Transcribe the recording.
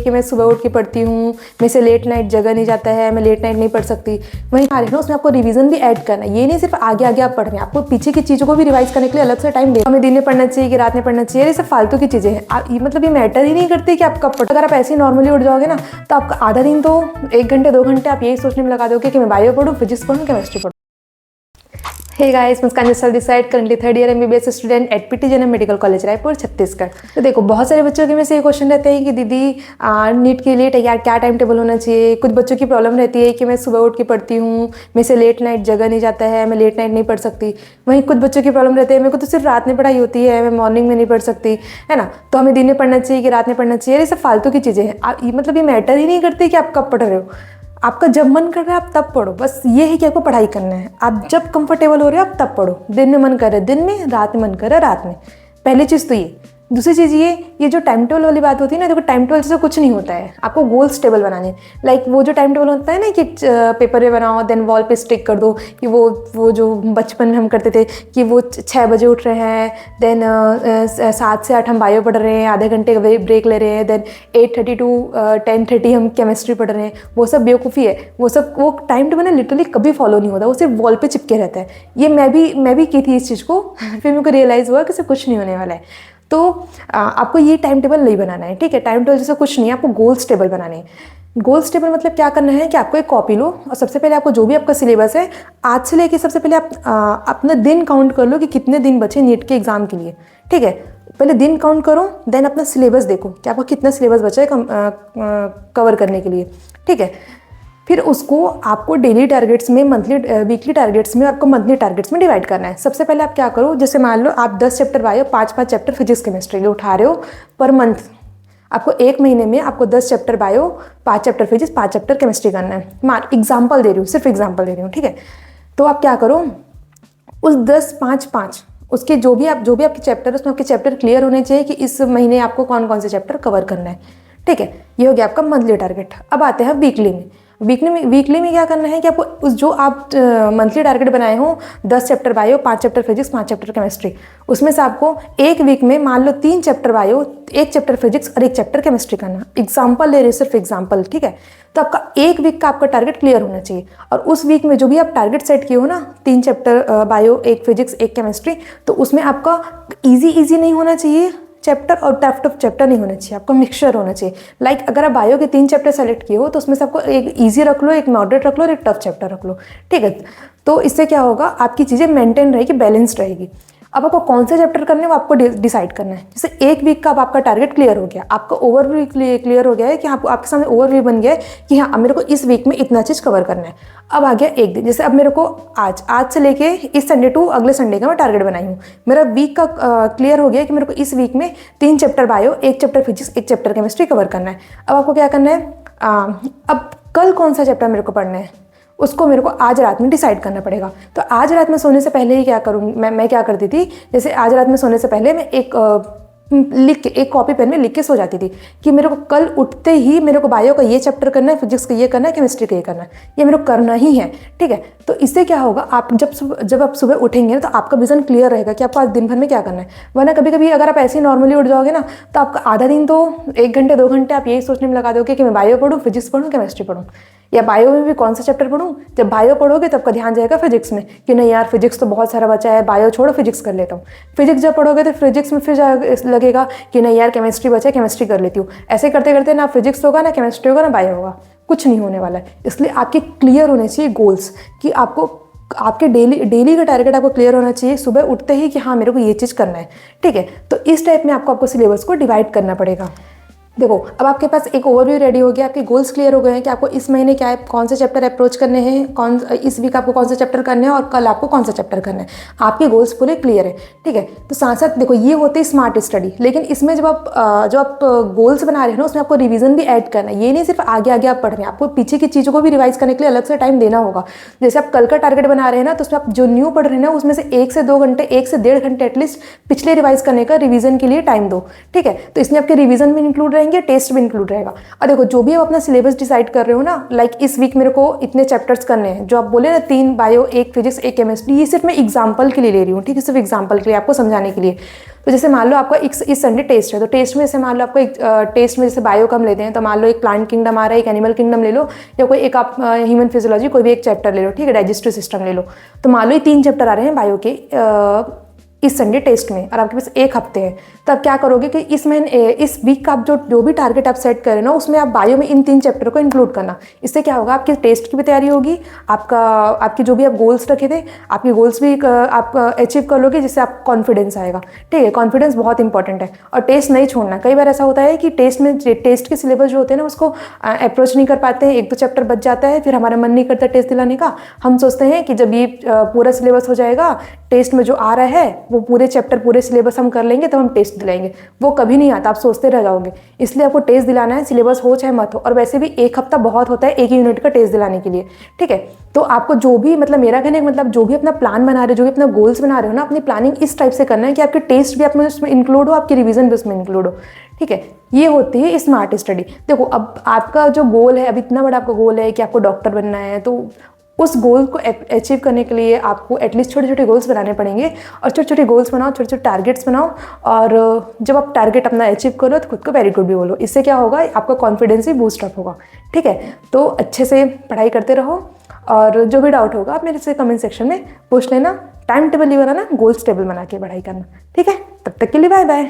कि मैं सुबह उठ के पढ़ती हूँ, मेरे से लेट नाइट जगह नहीं जाता है, मैं लेट नाइट नहीं पढ़ सकती, वहीं आ रही ना उसमें आपको रिवीजन भी ऐड करना है। ये नहीं सिर्फ आगे आगे आप पढ़ रहे हैं, आपको पीछे की चीज़ों को भी रिवाइज करने के लिए अलग से टाइम दे। हमें दिन में पढ़ना चाहिए कि रात में पढ़ना चाहिए, ये सब फालतू की चीज़ें हैं। मतलब ये मैटर ही नहीं करती कि आप कब पढ़ो। अगर आप ऐसे ही नॉर्मली उठ जाओगे ना तो आपका आधा दिन तो 1 घंटे 2 घंटे आप यही सोचने में लगा दोगे कि मैं बायो पढ़ूँ, फिजिक्स पढ़ूँ, केमिस्ट्री पढ़ूँ। Hey guys, Muskan Jasal this side, currently 3rd year MBBS student at PT Janam medical college Raipur Chhattisgarh. तो देखो, बहुत सारे बच्चों के में से ये क्वेश्चन रहते हैं कि दीदी नीट के लिए तैयार क्या टाइम टेबल होना चाहिए। कुछ बच्चों की प्रॉब्लम रहती है कि मैं सुबह उठ के पढ़ती हूँ, मेरे से लेट नाइट जगह नहीं जाता है, मैं लेट नाइट नहीं पढ़ सकती। वहीं कुछ बच्चों की प्रॉब्लम रहती है मेरे को तो सिर्फ रात में पढ़ाई होती है, मैं मॉर्निंग में नहीं पढ़ सकती, है ना। तो हमें दिन में पढ़ना चाहिए कि रात में पढ़ना चाहिए, ये सब फालतू की चीज़ें हैं। मतलब ये मैटर ही नहीं करती कि आप कब पढ़ रहे हो। आपका जब मन कर रहा है आप तब पढ़ो, बस ये है कि आपको पढ़ाई करना है। आप जब कंफर्टेबल हो रहे हो आप तब पढ़ो। दिन में मन कर रहा है दिन में, रात में मन कर रहा है रात में। पहली चीज़ तो ये। दूसरी चीज़ ये जो टाइम टेबल वाली बात होती है ना, देखो टाइम टेबल से कुछ नहीं होता है। आपको गोल्स टेबल बनाने, लाइक वो जो टाइम टेबल होता है ना कि पेपर पे बनाओ देन वॉल पे स्टिक कर दो, कि वो जो बचपन में हम करते थे कि वो 6 बजे उठ रहे हैं, देन 7 से 8 हम बायो पढ़ रहे हैं, आधे घंटे का ब्रेक ले रहे हैं, देन 8:30 to 10:30 हम केमिस्ट्री पढ़ रहे हैं। वो सब बेवकूफ़ी है। वो टाइम टेबल ना लिटरली कभी फॉलो नहीं होता, वो सिर्फ वॉल पे चिपके रहता है। ये मैं भी की थी इस चीज़ को फिर मेरे को रियलाइज़ हुआ कि इससे कुछ नहीं होने वाला है। तो आपको ये टाइम टेबल नहीं बनाना है, ठीक है। टाइम टेबल जैसे कुछ नहीं है, आपको गोल्स टेबल बनाने हैं। गोल्स टेबल मतलब क्या करना है कि आपको एक कॉपी लो और सबसे पहले आपको जो भी आपका सिलेबस है आज से लेके सबसे पहले आप अपना दिन काउंट कर लो कि कितने दिन बचे नीट के एग्ज़ाम के लिए, ठीक है। पहले दिन काउंट करो, देन अपना सिलेबस देखो कि आपका कितना सिलेबस बचा है कवर करने के लिए, ठीक है। फिर उसको आपको डेली टारगेट्स में, वीकली टारगेट्स में, आपको मंथली टारगेट्स में डिवाइड करना है। सबसे पहले आप क्या करो, जैसे मान लो आप 10 chapter bio, 5-5 chapter physics chemistry के उठा रहे हो पर मंथ। आपको 1 महीने में आपको 10 chapter bio, 5 chapter physics, 5 chapter chemistry करना है। एग्जाम्पल दे रही हूँ, सिर्फ एग्जाम्पल दे रही हूँ, ठीक है। तो आप क्या करो, उस 10-5-5 उसके जो भी आपके चैप्टर, उसमें आपके चैप्टर क्लियर होने चाहिए कि इस महीने आपको कौन कौन से चैप्टर कवर करना है, ठीक है। ये हो गया आपका मंथली टारगेट। अब आते हैं वीकली में। वीकली में क्या करना है कि आपको जो आप मंथली टारगेट बनाए हो, 10 chapter bio, 5 chapter physics, 5 chapter chemistry, उसमें से आपको एक वीक में मान लो 3 चैप्टर बायो, 1 चैप्टर फिजिक्स और 1 चैप्टर केमिस्ट्री करना। एग्जाम्पल ले रहे, सिर्फ एग्जाम्पल, ठीक है। तो आपका एक वीक का आपका टारगेट क्लियर होना चाहिए। और उस वीक में जो भी आप टारगेट सेट किए हो ना, 3 चैप्टर बायो, 1 फिजिक्स, 1 केमिस्ट्री, तो उसमें आपका ईजी नहीं होना चाहिए चैप्टर और टफ चैप्टर नहीं होना चाहिए, आपको मिक्सचर होना चाहिए। लाइक अगर आप बायो के 3 चैप्टर सेलेक्ट किए हो तो उसमें से आपको एक इजी रख लो, एक मॉडरेट रख लो और एक टफ चैप्टर रख लो, ठीक है। तो इससे क्या होगा, आपकी चीज़ें मेंटेन रहेगी, बैलेंस्ड रहेगी। अब आपको कौन से चैप्टर करने हैं वो आपको डिसाइड करना है। जैसे एक वीक का अब आपका टारगेट क्लियर हो गया, आपका ओवरव्यू क्लियर हो गया है कि आपके सामने ओवरव्यू बन गया है कि हाँ, अब मेरे को इस वीक में इतना चीज़ कवर करना है। अब आ गया एक दिन, जैसे अब मेरे को आज से लेके इस संडे टू अगले संडे का मैं टारगेट बनाई हूँ। मेरा वीक का क्लियर हो गया कि मेरे को इस वीक में 3 chapter bio, 1 chapter physics, 1 chapter chemistry cover करना है। अब आपको क्या करना है, अब कल कौन सा चैप्टर मेरे को पढ़ना है उसको मेरे को आज रात में डिसाइड करना पड़ेगा। तो आज रात में सोने से पहले ही क्या करूँ, मैं क्या करती थी, जैसे आज रात में सोने से पहले मैं एक कॉपी पेन में लिख के सो जाती थी कि मेरे को कल उठते ही मेरे को बायो का ये चैप्टर करना है, फिजिक्स का ये करना है, केमिस्ट्री का ये करना है, ये मेरे को करना ही है, ठीक है। तो इससे क्या होगा, आप जब आप सुबह उठेंगे तो आपका विजन क्लियर रहेगा कि आपको आज दिन भर में क्या करना है। वरना कभी कभी अगर आप ऐसे ही नॉर्मली उठ जाओगे ना तो आपका आधा दिन तो 1 घंटे 2 घंटे आप यही सोचने में लगा दोगे कि मैं बायो पढ़ूँ, फिजिक्स पढ़ूँ, केमिस्ट्री पढ़ूँ, या बायो में भी कौन सा चैप्टर पढ़ूँ। जब बायो पढ़ोगे तब का ध्यान जाएगा फिजिक्स में कि नहीं यार फिजिक्स तो बहुत सारा बचा है, बायो छोड़ो फिजिक्स कर लेता हूँ। फिजिक्स जब पढ़ोगे तो फिजिक्स में फिर लगेगा कि नहीं यार केमिस्ट्री बचा है, केमिस्ट्री कर लेती हूँ। ऐसे करते करते ना फिजिक्स होगा, ना केमिस्ट्री होगा, ना बायो होगा, कुछ नहीं होने वाला है। इसलिए आपके क्लियर होने चाहिए गोल्स कि आपको आपके डेली का टारगेट आपको क्लियर होना चाहिए सुबह उठते ही कि हाँ मेरे को ये चीज़ करना है, ठीक है। तो इस टाइप में आपको सिलेबस को डिवाइड करना पड़ेगा। देखो, अब आपके पास एक ओवरव्यू रेडी हो गया, आपके गोल्स क्लियर हो गए हैं कि आपको इस महीने क्या है, कौन से चैप्टर अप्रोच करने हैं, इस वीक आपको कौन से चैप्टर करने हैं और कल आपको कौन सा चैप्टर करना है। आपके गोल्स पूरे क्लियर है, ठीक है। तो साथ साथ देखो, ये होते हैं स्मार्ट स्टडी, लेकिन इसमें जब आप गोल्स बना रहे हो ना उसमें आपको रिवीजन भी ऐड करना है। ये नहीं सिर्फ आगे आगे आप पढ़ रहे हैं, आपको पीछे की चीज़ों को भी रिवाइज करने के लिए अलग से टाइम देना होगा। जैसे आप कल का टारगेट बना रहे हैं ना, तो उसमें आप जो न्यू पढ़ रहे हैं ना उसमें से 1 से 2 घंटे, 1 से 1.5 घंटे एटलीस्ट पिछले रिवाइज करने का रिवीजन के लिए टाइम दो, ठीक है। तो इसमें आपके रिवीजन भी इंक्लूड रहेंगे रहेंगे, टेस्ट भी इंक्लूड रहेगा। और देखो जो भी आप अपना सिलेबस डिसाइड कर रहे हो ना, लाइक इस वीक मेरे को इतने चैप्टर्स करने हैं, जो आप बोले ना 3 बायो, 1 फिजिक्स, 1 केमिस्ट्री, ये सिर्फ मैं एग्जाम्पल के लिए ले रही हूँ, ठीक है, सिर्फ एग्जाम्पल के लिए आपको समझाने के लिए। तो जैसे मान लो आपका इस संडे टेस्ट है, तो टेस्ट में जैसे मान लो आपको एक टेस्ट में जैसे बायो का हम लेते हैं, तो मान लो एक प्लांट किंगडम आ रहा है, एक एनिमल किंगडम ले लो, या कोई एक आप ह्यूमन फिजियोलॉजी कोई भी एक चैप्टर ले लो, ठीक है, डाइजेस्टिव सिस्टम ले लो। तो मान लो ये 3 चैप्टर आ रहे हैं बायो के इस संडे टेस्ट में, और आपके पास 1 हफ्ते है, तो आप क्या करोगे कि इस वीक का आप जो भी टारगेट आप सेट करें ना, उसमें आप बायो में इन 3 चैप्टर को इंक्लूड करना। इससे क्या होगा, आपकी टेस्ट की भी तैयारी होगी, आपकी जो भी आप गोल्स रखे थे, आपके गोल्स भी आप अचीव कर लोगे, जिससे आप कॉन्फिडेंस आएगा, ठीक है। कॉन्फिडेंस बहुत इंपॉर्टेंट है, और टेस्ट नहीं छोड़ना। कई बार ऐसा होता है कि टेस्ट के सिलेबस जो होते हैं ना, उसको अप्रोच नहीं कर पाते हैं, 1-2 चैप्टर बच जाता है, फिर हमारा मन नहीं करता टेस्ट दिलाने का। हम सोचते हैं कि जब ये पूरा सिलेबस हो जाएगा, टेस्ट में जो आ रहा है वो पूरे चैप्टर पूरे सिलेबस हम कर लेंगे, तब हम टेस्ट दिलाएंगे। वो कभी नहीं आता, आप सोचते रह जाओगे। इसलिए आपको टेस्ट दिलाना है, सिलेबस हो चाहे मत हो। और वैसे भी 1 हफ्ता बहुत होता है एक ही यूनिट का टेस्ट दिलाने के लिए, ठीक है। तो आपको जो भी मतलब मेरा कहने का मतलब जो भी अपना प्लान बना रहे हो, जो भी अपना गोल्स बना रहे हो ना, अपनी प्लानिंग इस टाइप से करना है कि आपके टेस्ट भी आप उसमें इंक्लूड हो, आपकी रिवीजन भी उसमें इंक्लूड हो, ठीक है। ये होती है स्मार्ट स्टडी। देखो अब आपका जो गोल है, अब इतना बड़ा आपका गोल है कि आपको डॉक्टर बनना है, तो उस गोल को अचीव करने के लिए आपको एटलीस्ट छोटे छोटे गोल्स बनाने पड़ेंगे। और छोटे छोटे गोल्स बनाओ, छोटे छोटे टारगेट्स बनाओ, और जब आप टारगेट अपना अचीव करो तो खुद को वेरी गुड भी बोलो। इससे क्या होगा, आपका कॉन्फिडेंस भी बूस्ट अप होगा, ठीक है। तो अच्छे से पढ़ाई करते रहो, और जो भी डाउट होगा आप मेरे से कमेंट सेक्शन में पूछ लेना। टाइम टेबल नहीं बनाना, गोल्स टेबल बना के पढ़ाई करना, ठीक है। तब तक के लिए बाय बाय।